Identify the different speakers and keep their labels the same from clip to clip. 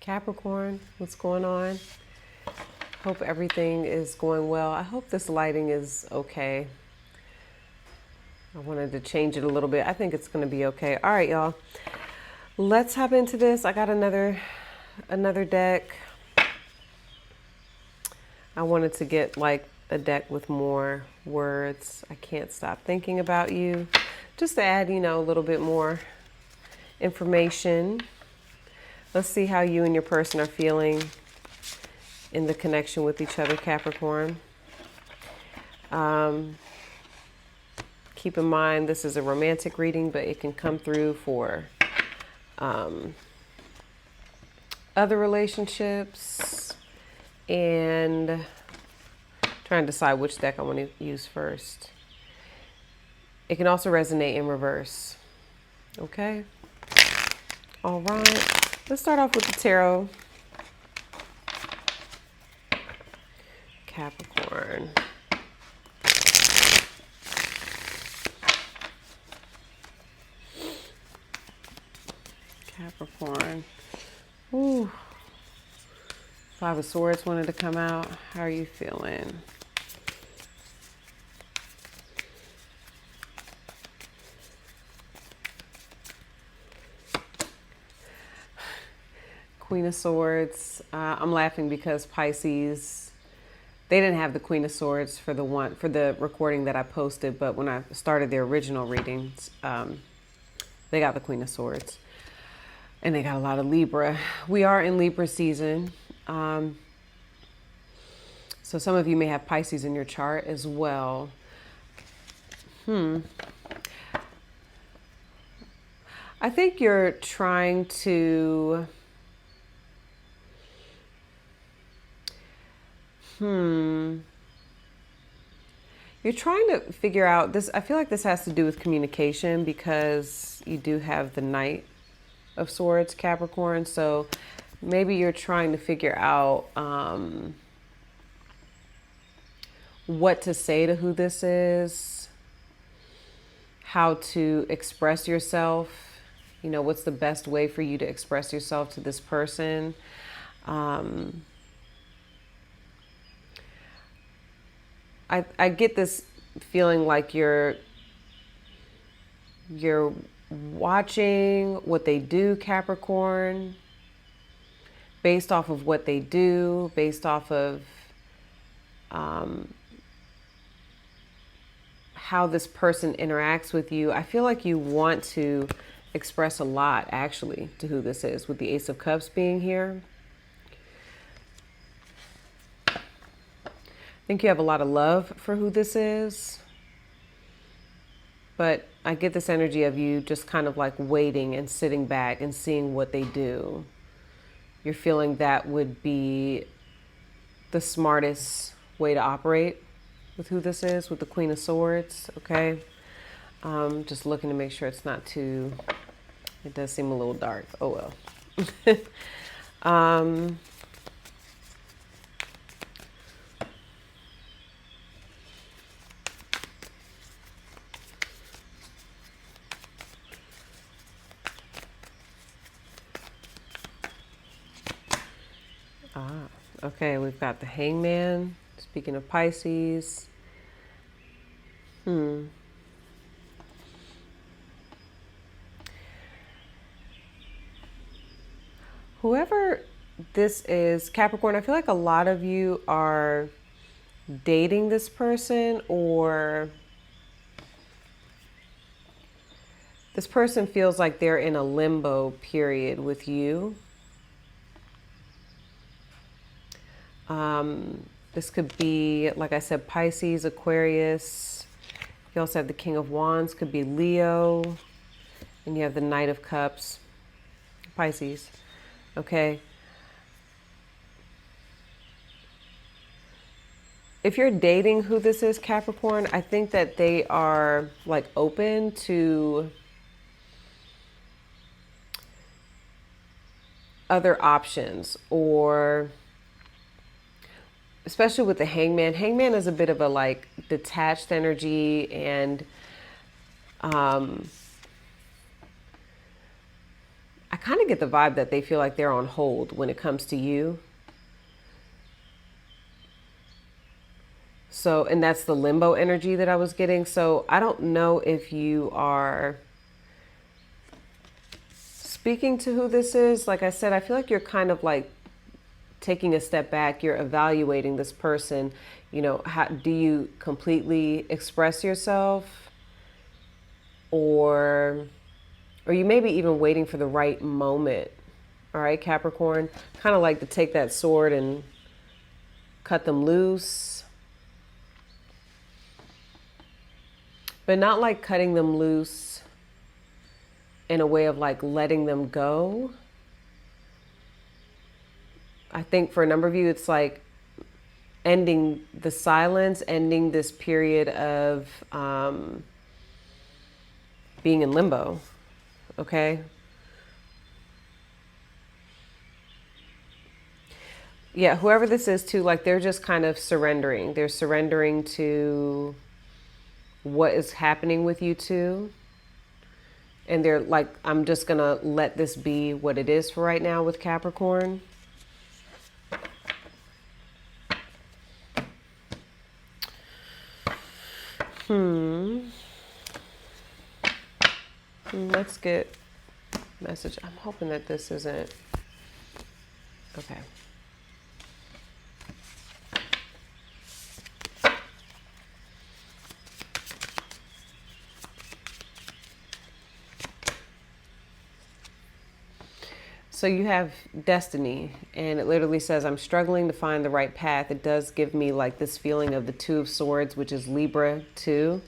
Speaker 1: Capricorn, what's going on? Hope everything is going well. I hope this lighting is okay. I wanted to change it a little bit. I think it's going to be okay. All right, y'all. Let's hop into this. I got another deck. I wanted to get like a deck with more words. I can't stop thinking about you. Just to add, you know, a little bit more information. Let's see how you and your person are feeling in the connection with each other, Capricorn. Keep in mind, this is a romantic reading, but it can come through for other relationships. And trying to decide which deck I want to use first. It can also resonate in reverse. Okay. All right. Let's start off with the tarot. Capricorn. Capricorn. Ooh. Five of Swords wanted to come out. How are you feeling? Queen of Swords. I'm laughing because Pisces, they didn't have the Queen of Swords for the recording that I posted, but when I started their original readings, they got the Queen of Swords. And they got a lot of Libra. We are in Libra season. So some of you may have Pisces in your chart as well. I think you're trying to... You're trying to figure out this. I feel like this has to do with communication because you do have the Knight of Swords, Capricorn. So maybe you're trying to figure out what to say to who this is, how to express yourself. You know, what's the best way for you to express yourself to this person? I get this feeling like you're watching what they do, Capricorn, based off of what they do, based off of how this person interacts with you. I feel like you want to express a lot, actually, to who this is, with the Ace of Cups being here. I think you have a lot of love for who this is, but I get this energy of you just kind of like waiting and sitting back and seeing what they do. You're feeling that would be the smartest way to operate with who this is, with the Queen of Swords, okay? Just looking to make sure it's not too, it does seem a little dark. Oh well. Okay, we've got the Hangman. Speaking of Pisces. Whoever this is, Capricorn, I feel like a lot of you are dating this person, or this person feels like they're in a limbo period with you. This could be, like I said, Pisces, Aquarius. You also have the King of Wands, could be Leo. And you have the Knight of Cups, Pisces. Okay. If you're dating who this is, Capricorn, I think that they are like open to other options, or especially with the Hangman. Hangman is a bit of a like detached energy, and I kind of get the vibe that they feel like they're on hold when it comes to you. So, and that's the limbo energy that I was getting. So I don't know if you are speaking to who this is. Like I said, I feel like you're kind of like taking a step back. You're evaluating this person. You know, how do you completely express yourself, or you maybe even waiting for the right moment. All right, Capricorn, kind of like to take that sword and cut them loose, but not like cutting them loose in a way of like letting them go. I think for a number of you, it's like ending the silence, ending this period of being in limbo, okay? Yeah, whoever this is too, like they're just kind of surrendering. They're surrendering to what is happening with you two. And they're like, I'm just going to let this be what it is for right now with Capricorn. Let's get message. I'm hoping that this isn't okay. So you have destiny, and it literally says, I'm struggling to find the right path. It does give me like this feeling of the Two of Swords, which is Libra 2.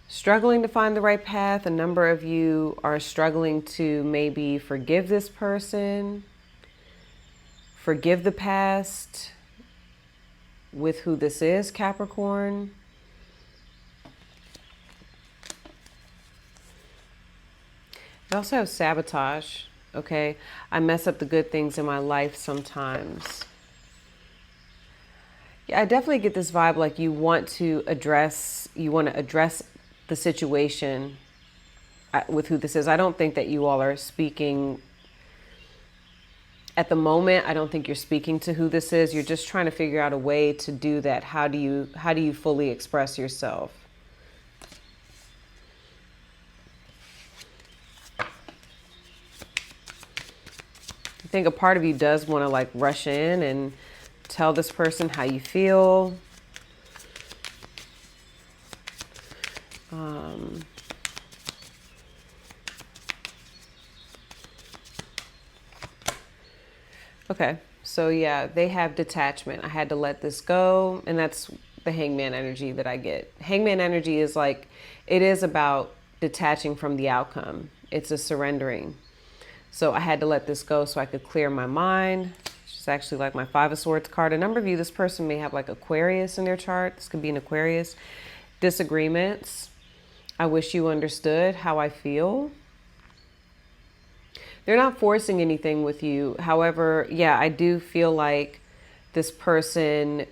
Speaker 1: Struggling to find the right path. A number of you are struggling to maybe forgive this person, forgive the past with who this is, Capricorn. I also have sabotage, okay? I mess up the good things in my life sometimes. Yeah, I definitely get this vibe like you want to address the situation with who this is. I don't think that you all are speaking at the moment. I don't think you're speaking to who this is. You're just trying to figure out a way to do that. How do you fully express yourself? I think a part of you does want to like rush in and tell this person how you feel. Okay, so yeah, they have detachment. I had to let this go, and that's the hangman energy that I get. Hangman energy is like, it is about detaching from the outcome. It's a surrendering. So I had to let this go so I could clear my mind. It's actually like my Five of Swords card. A number of you, this person may have like Aquarius in their chart. This could be an Aquarius. Disagreements. I wish you understood how I feel. They're not forcing anything with you. However, yeah, I do feel like this person,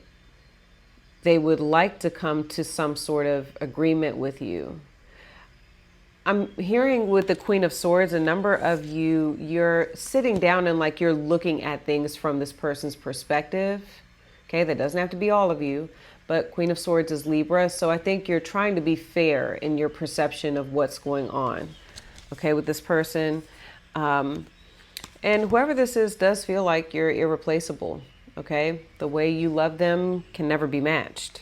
Speaker 1: they would like to come to some sort of agreement with you. I'm hearing with the Queen of Swords, a number of you, you're sitting down and like you're looking at things from this person's perspective. Okay, that doesn't have to be all of you, but Queen of Swords is Libra. So I think you're trying to be fair in your perception of what's going on, okay, with this person. And whoever this is does feel like you're irreplaceable, okay? The way you love them can never be matched.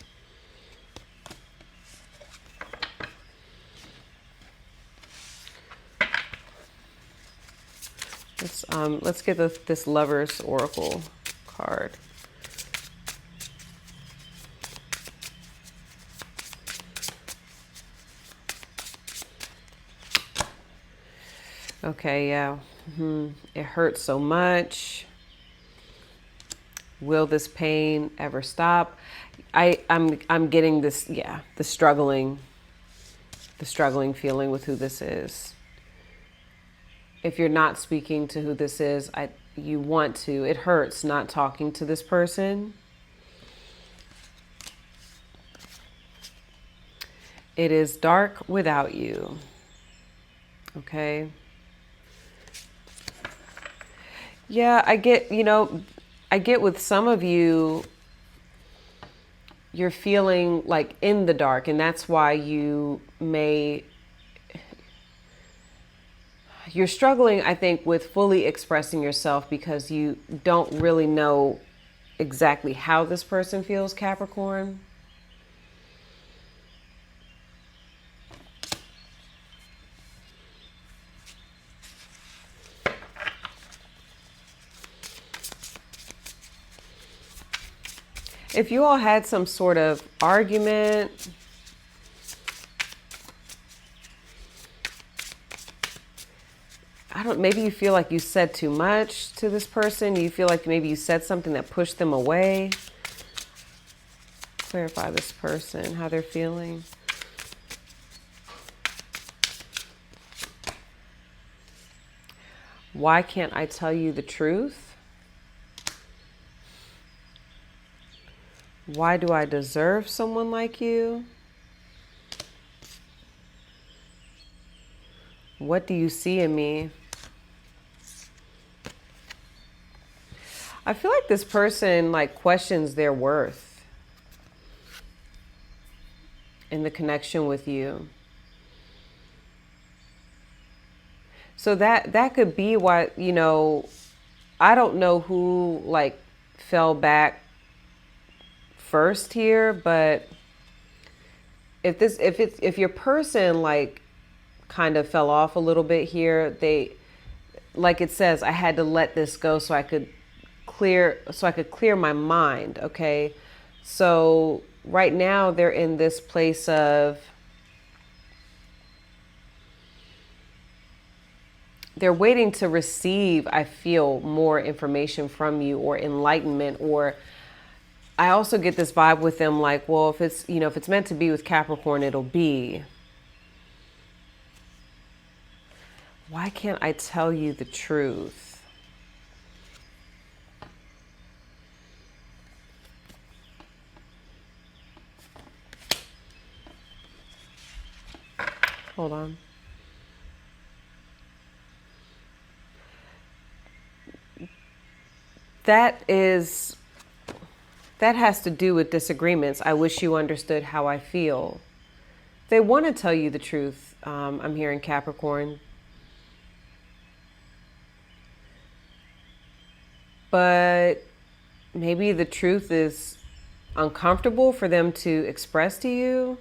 Speaker 1: Let's get this Lover's Oracle card. Okay, yeah. It hurts so much. Will this pain ever stop? I'm getting this, yeah, the struggling feeling with who this is. If you're not speaking to who this is, you want to. It hurts not talking to this person. It is dark without you. Okay. Yeah, I get, I get with some of you, you're feeling like in the dark, and that's why you're struggling, I think, with fully expressing yourself because you don't really know exactly how this person feels, Capricorn. If you all had some sort of argument, maybe you feel like you said too much to this person. You feel like maybe you said something that pushed them away. Clarify this person, how they're feeling. Why can't I tell you the truth? Why do I deserve someone like you? What do you see in me? I feel like this person questions their worth in the connection with you. So that could be why, I don't know who fell back first here, but if your person kind of fell off a little bit here, it says, I had to let this go so I could clear my mind. Okay. So right now they're in this place of, they're waiting to receive, I feel, more information from you or enlightenment. Or I also get this vibe with them well, if it's meant to be with Capricorn, it'll be. Why can't I tell you the truth? Hold on. That has to do with disagreements. I wish you understood how I feel. They want to tell you the truth. I'm hearing Capricorn. But maybe the truth is uncomfortable for them to express to you.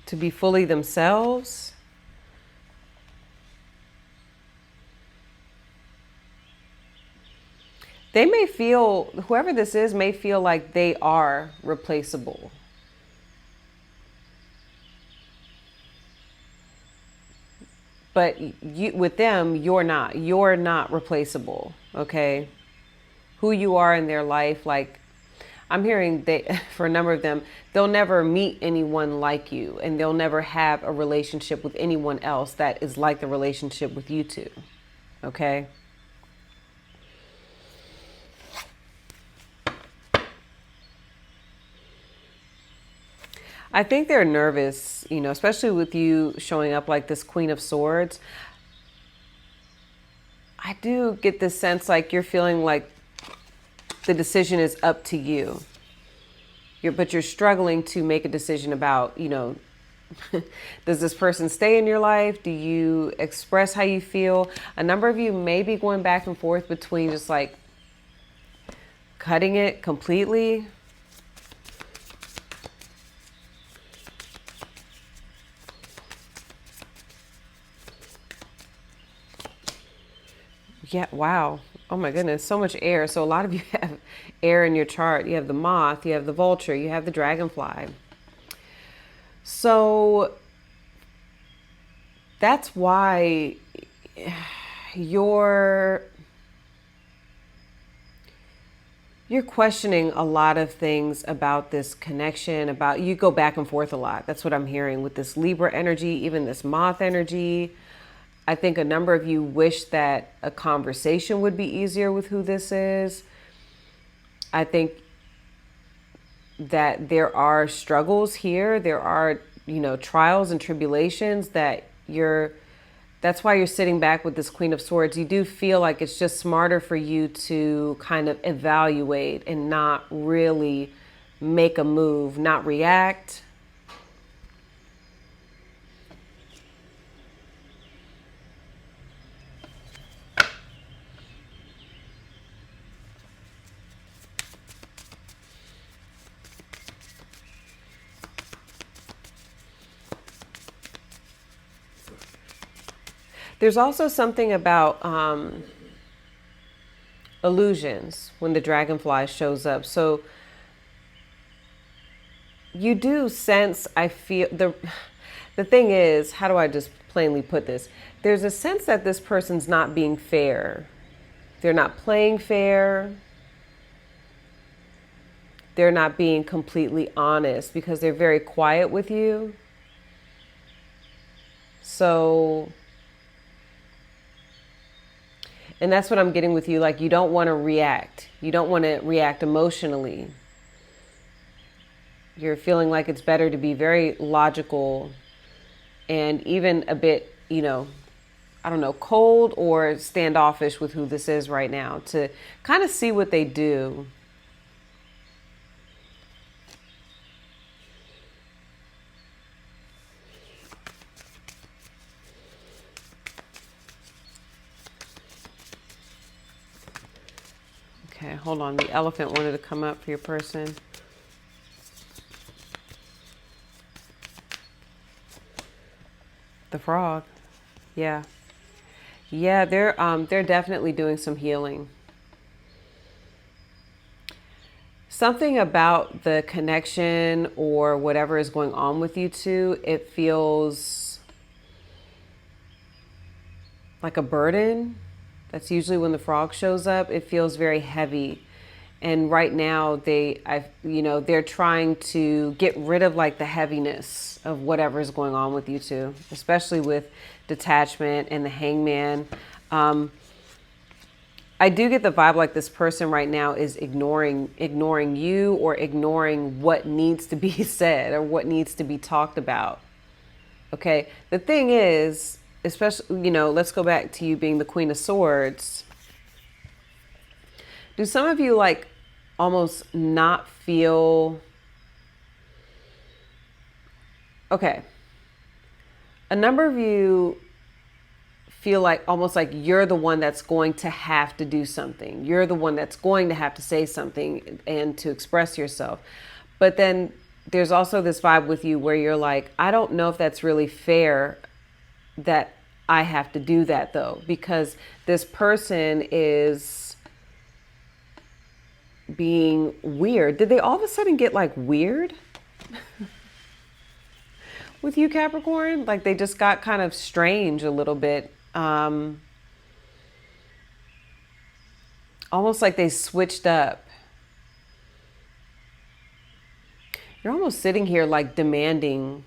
Speaker 1: To be fully themselves. They may feel, whoever this is may feel like they are replaceable. But with them, you're not replaceable. Okay. Who you are in their life, I'm hearing for a number of them, they'll never meet anyone like you, and they'll never have a relationship with anyone else that is like the relationship with you two. Okay. I think they're nervous, especially with you showing up like this Queen of Swords. I do get this sense you're feeling like the decision is up to you. But you're struggling to make a decision about, does this person stay in your life? Do you express how you feel? A number of you may be going back and forth between just cutting it completely. Yeah, wow. Oh my goodness, so much air. So a lot of you have air in your chart. You have the moth, you have the vulture, you have the dragonfly. So that's why you're questioning a lot of things about this connection, you go back and forth a lot. That's what I'm hearing with this Libra energy, even this moth energy. I think a number of you wish that a conversation would be easier with who this is. I think that there are struggles here. There are, trials and tribulations that's why you're sitting back with this Queen of Swords. You do feel like it's just smarter for you to kind of evaluate and not really make a move, not react. There's also something about illusions when the dragonfly shows up. So you do sense, I feel, the thing is, how do I just plainly put this? There's a sense that this person's not being fair. They're not playing fair. They're not being completely honest because they're very quiet with you. So, and that's what I'm getting with you. Like, you don't want to react. You don't want to react emotionally. You're feeling like it's better to be very logical and even a bit, I don't know, cold or standoffish with who this is right now to kind of see what they do. Okay, hold on. The elephant wanted to come up for your person. The frog. Yeah. Yeah, they're definitely doing some healing. Something about the connection or whatever is going on with you two, it feels like a burden. That's usually when the frog shows up. It feels very heavy. And right now they're trying to get rid of like the heaviness of whatever is going on with you two, especially with detachment and the hangman. I do get the vibe like this person right now is ignoring you or ignoring what needs to be said or what needs to be talked about. Okay. The thing is, especially, let's go back to you being the Queen of Swords. Do some of you like almost not feel, okay, a number of you feel like almost like you're the one that's going to have to do something. You're the one that's going to have to say something and to express yourself. But then there's also this vibe with you where you're like, I don't know if that's really fair that I have to do that though, because this person is being weird. Did they all of a sudden get like weird with you, Capricorn? Like they just got kind of strange a little bit. Almost like they switched up. You're almost sitting here like demanding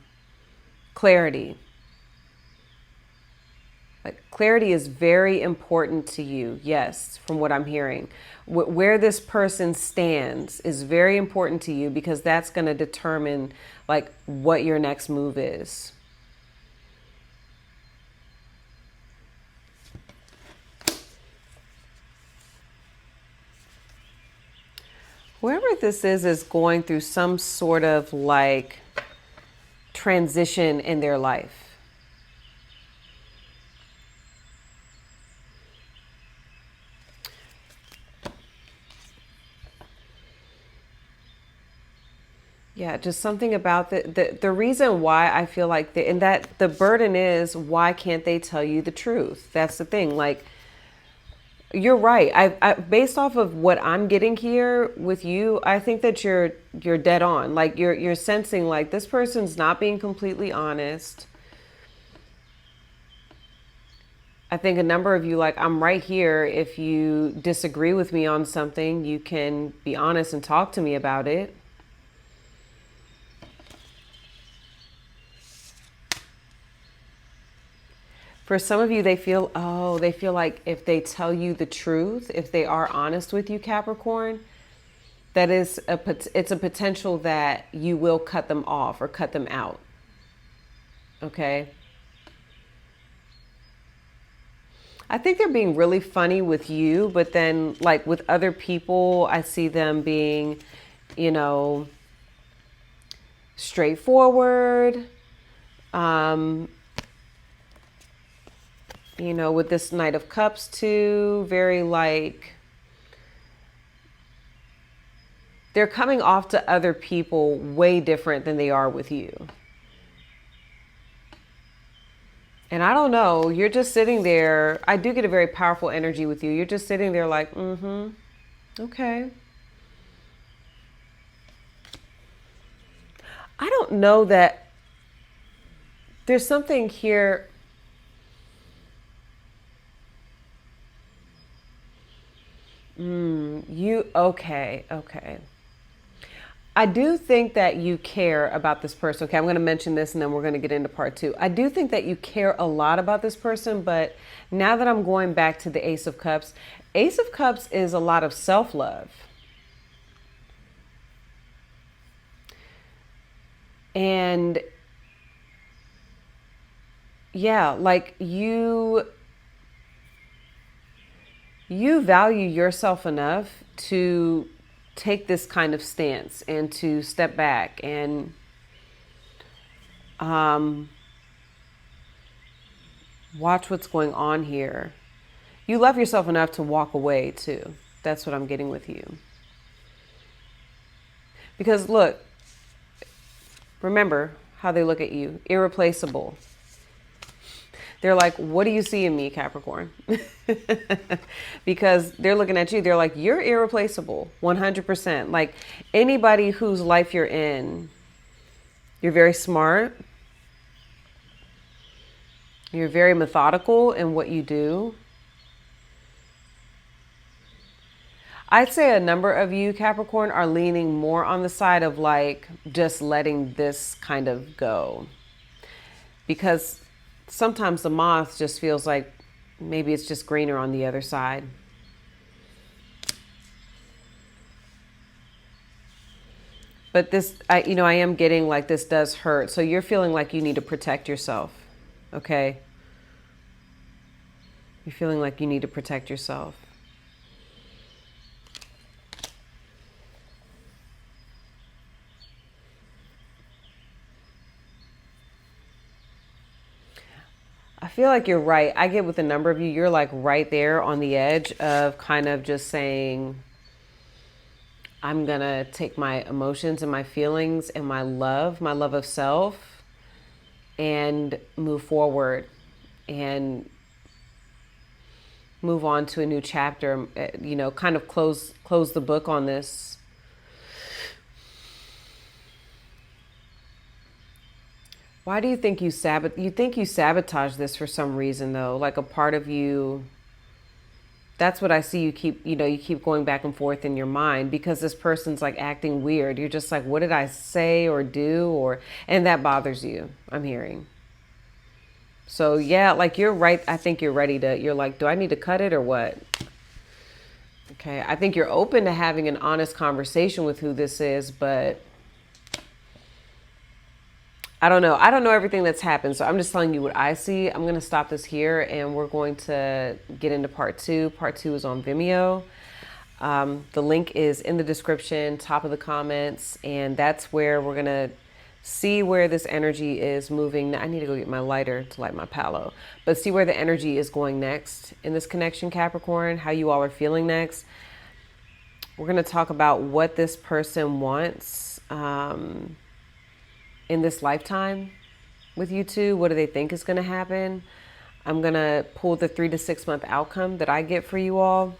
Speaker 1: clarity. Like clarity is very important to you. Yes, from what I'm hearing. Where this person stands is very important to you because that's going to determine like what your next move is. Whoever this is going through some sort of like transition in their life. Yeah, just something about the reason why I feel like and that the burden is, why can't they tell you the truth? That's the thing. Like, you're right. I based off of what I'm getting here with you, I think that you're dead on. Like you're sensing like this person's not being completely honest. I think a number of you like, I'm right here. If you disagree with me on something, you can be honest and talk to me about it. For some of you, they feel like if they tell you the truth, if they are honest with you, Capricorn, that is it's a potential that you will cut them off or cut them out. okay? I think they're being really funny with you, but then like with other people, I see them being, you know, straightforward. You know, with this Knight of Cups too, very like, they're coming off to other people way different than they are with you. And I don't know, you're just sitting there. I do get a very powerful energy with you. You're just sitting there like, okay. I don't know that there's something here. Okay. I do think that you care about this person. Okay, I'm going to mention this and then we're going to get into part two. I do think that you care a lot about this person, but now that I'm going back to the Ace of Cups is a lot of self-love. And yeah, like you value yourself enough to take this kind of stance and to step back and watch what's going on here. You love yourself enough to walk away too. That's what I'm getting with you. Because look, remember how they look at you. Irreplaceable. They're like, what do you see in me, Capricorn? Because they're looking at you. They're like, you're irreplaceable, 100%. Like anybody whose life you're in, you're very smart. You're very methodical in what you do. I'd say a number of you, Capricorn, are leaning more on the side of like just letting this kind of go. Because sometimes the moth just feels like maybe it's just greener on the other side. But this, I am getting like this does hurt. So you're feeling like you need to protect yourself. Okay? You're feeling like you need to protect yourself. I feel like you're right. I get with a number of you, you're like right there on the edge of kind of just saying, I'm going to take my emotions and my feelings and my love of self and move forward and move on to a new chapter, kind of close the book on this. Why do you think you sabotage this for some reason though? Like a part of you, that's what I see. You keep going back and forth in your mind because this person's like acting weird. You're just like, what did I say or do? And that bothers you, I'm hearing. So yeah, like you're right. I think you're like, do I need to cut it or what? Okay. I think you're open to having an honest conversation with who this is, but I don't know. I don't know everything that's happened. So I'm just telling you what I see. I'm going to stop this here and we're going to get into part two. Part two is on Vimeo. The link is in the description, top of the comments. And that's where we're going to see where this energy is moving. I need to go get my lighter to light my palo. But see where the energy is going next in this connection, Capricorn, how you all are feeling next. We're going to talk about what this person wants in this lifetime with you two. What do they think is going to happen? I'm going to pull the 3 to 6 month outcome that I get for you all.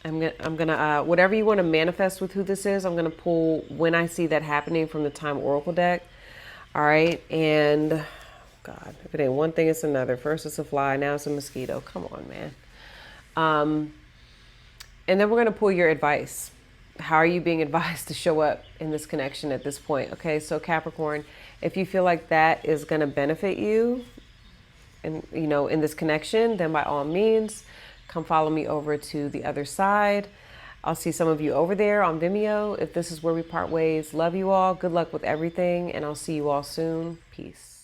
Speaker 1: I'm going to whatever you want to manifest with who this is, I'm going to pull when I see that happening from the Time Oracle deck. All right. And God, if it ain't one thing, it's another. First it's a fly. Now it's a mosquito. Come on, man. And then we're going to pull your advice. How are you being advised to show up in this connection at this point? Okay, so Capricorn, if you feel like that is going to benefit you and in this connection, then by all means, come follow me over to the other side. I'll see some of you over there on Vimeo. If this is where we part ways, love you all. Good luck with everything, and I'll see you all soon. Peace.